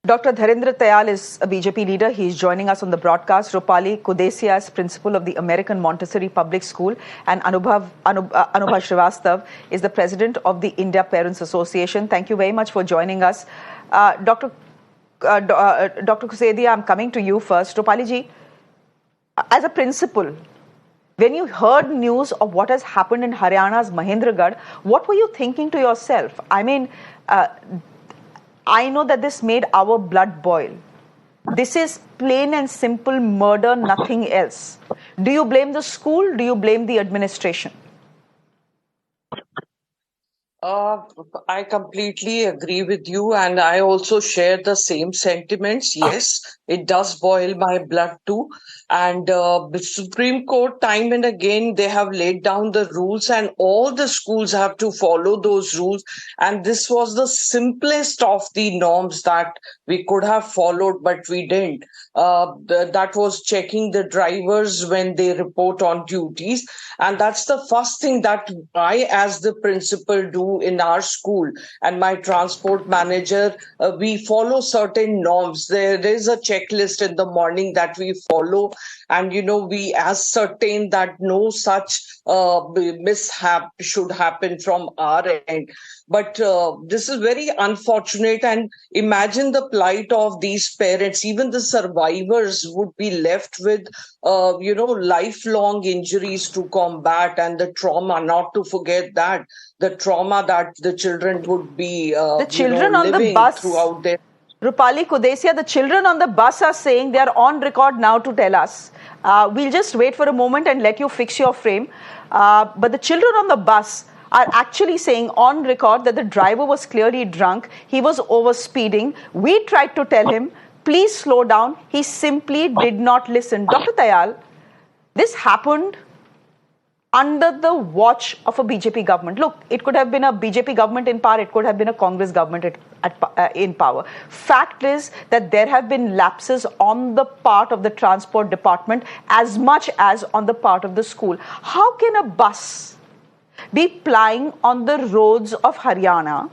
Dr. Dharendra Tayal is a BJP leader. He is joining us on the broadcast. Rupali Kudesia is principal of the American Montessori Public School. And Anubhav Srivastav is the president of the India Parents Association. Thank you very much for joining us. Dr. Kusedia, I'm coming to you first. Rupali ji, as a principal, when you heard news of what has happened in Haryana's Mahendragarh, what were you thinking to yourself? I mean, I know that this made our blood boil. This is plain and simple murder, nothing else. Do you blame the school? Do you blame the administration? I completely agree with you, and I also share the same sentiments. Yes, it does boil my blood too. And the Supreme Court, time and again, they have laid down the rules, and all the schools have to follow those rules. And this was the simplest of the norms that we could have followed, but we didn't. That was checking the drivers when they report on duties. And that's the first thing that I, as the principal, do in our school. And my transport manager, we follow certain norms. There is a checklist in the morning that we follow. And, we ascertain that no such mishap should happen from our end. But this is very unfortunate. And imagine the plight of these parents. Even the survivors would be left with, lifelong injuries to combat, and the trauma, not to forget that, the trauma that the children would be the children on the bus throughout their... Rupali Kudesia, the children on the bus are saying, they are on record now to tell us. We'll just wait for a moment and let you fix your frame. But the children on the bus are actually saying on record that the driver was clearly drunk. He was over-speeding. We tried to tell him, please slow down. He simply did not listen. Dr. Tayal, this happened under the watch of a BJP government. Look, it could have been a BJP government in power. It could have been a Congress government in power. Fact is that there have been lapses on the part of the transport department as much as on the part of the school. How can a bus be plying on the roads of Haryana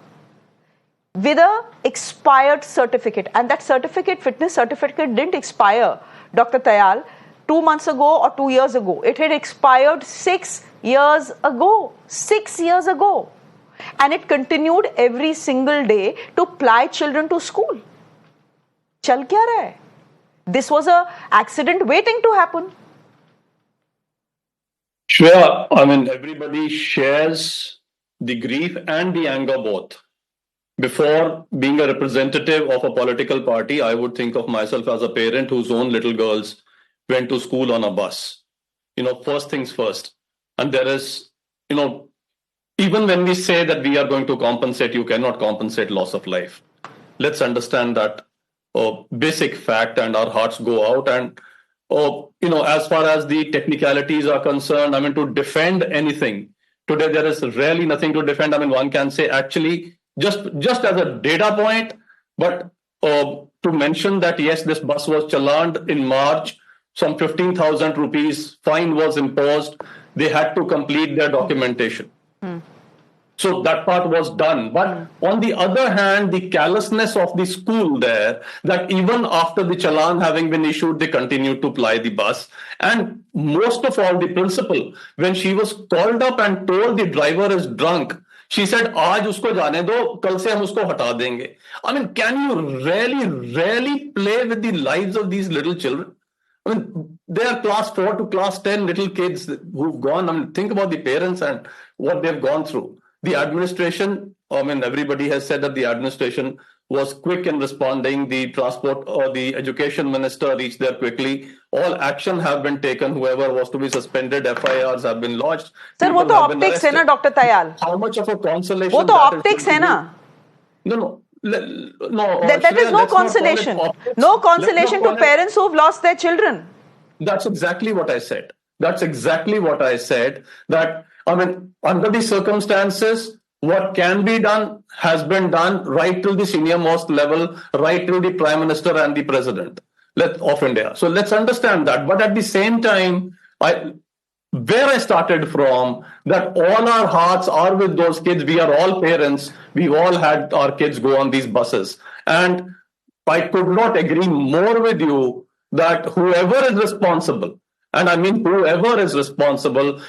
with an expired certificate? And that certificate, fitness certificate, didn't expire, Dr. Tayal, 2 months ago or 2 years ago. It had expired 6 years ago. 6 years ago. And it continued every single day to ply children to school. Chal kya raha hai? This was an accident waiting to happen. Shreya, everybody shares the grief and the anger both. Before being a representative of a political party, I would think of myself as a parent whose own little girls went to school on a bus. First things first. And there is, even when we say that we are going to compensate, you cannot compensate loss of life. Let's understand that basic fact, and our hearts go out. And, as far as the technicalities are concerned, to defend anything, today there is really nothing to defend. One can say actually, just as a data point, but to mention that, yes, this bus was challaned in March, some 15,000 rupees fine was imposed. They had to complete their documentation. So that part was done. But on the other hand, the callousness of the school there, that even after the challan having been issued, they continued to ply the bus. And most of all, the principal, when she was called up and told the driver is drunk, she said, "Aaj usko jaane do, kal se hum usko hata denge." Can you really play with the lives of these little children? They are class 4 to class 10 little kids who've gone. Think about the parents and what they've gone through. The administration, everybody has said that the administration was quick in responding. The transport or the education minister reached there quickly. All action have been taken. Whoever was to be suspended, FIRs have been lodged. Sir, वो तो optics है ना, Dr. Tayal. How much of a consolation? वो तो optics है ना. No. That is no consolation. No consolation to parents who've lost their children. That's exactly what I said. That, under the circumstances, what can be done has been done right till the senior most level, right till the Prime Minister and the President of India. So let's understand that. But at the same time, where I started from, that all our hearts are with those kids. We are all parents. We all had our kids go on these buses. And I could not agree more with you that whoever is responsible, and I mean whoever is responsible,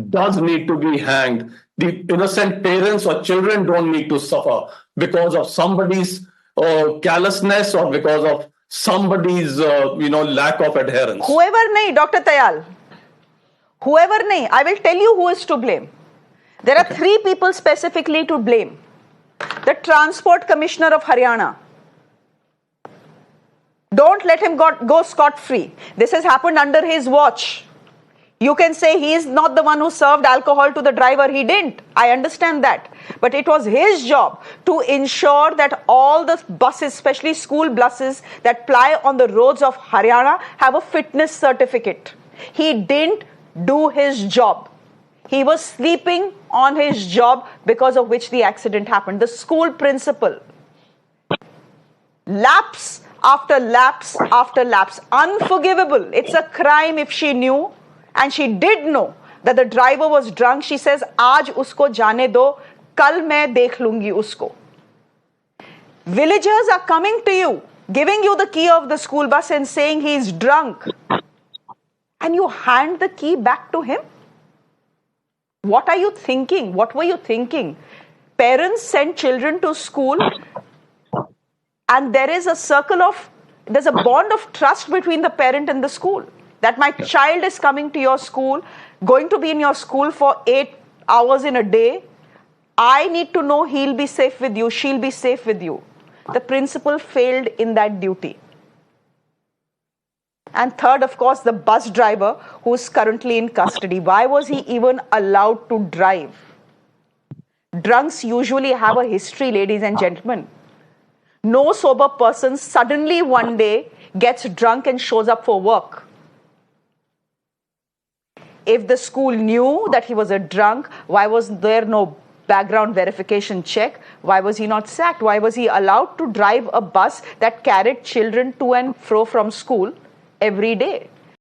does need to be hanged. The innocent parents or children don't need to suffer because of somebody's callousness or because of somebody's lack of adherence. Whoever nahi, Dr. Tayal. Whoever nahi, I will tell you who is to blame. There are three people specifically to blame. The Transport Commissioner of Haryana. Don't let him go scot-free. This has happened under his watch. You can say he is not the one who served alcohol to the driver. He didn't. I understand that. But it was his job to ensure that all the buses, especially school buses that ply on the roads of Haryana, have a fitness certificate. He didn't do his job. He was sleeping on his job, because of which the accident happened. The school principal. Lapse after lapse after lapse. Unforgivable. It's a crime if she knew, and she did know, that the driver was drunk. She says, "Aaj usko jaane do, kal main dekh lungi usko." Villagers are coming to you, giving you the key of the school bus and saying he's drunk. And you hand the key back to him? What are you thinking? What were you thinking? Parents send children to school, and there is there's a bond of trust between the parent and the school. That my child is coming to your school, going to be in your school for 8 hours in a day. I need to know he'll be safe with you, she'll be safe with you. The principal failed in that duty. And third, of course, the bus driver who is currently in custody. Why was he even allowed to drive? Drunks usually have a history, ladies and gentlemen. No sober person suddenly one day gets drunk and shows up for work. If the school knew that he was a drunk, why was there no background verification check? Why was he not sacked? Why was he allowed to drive a bus that carried children to and fro from school every day?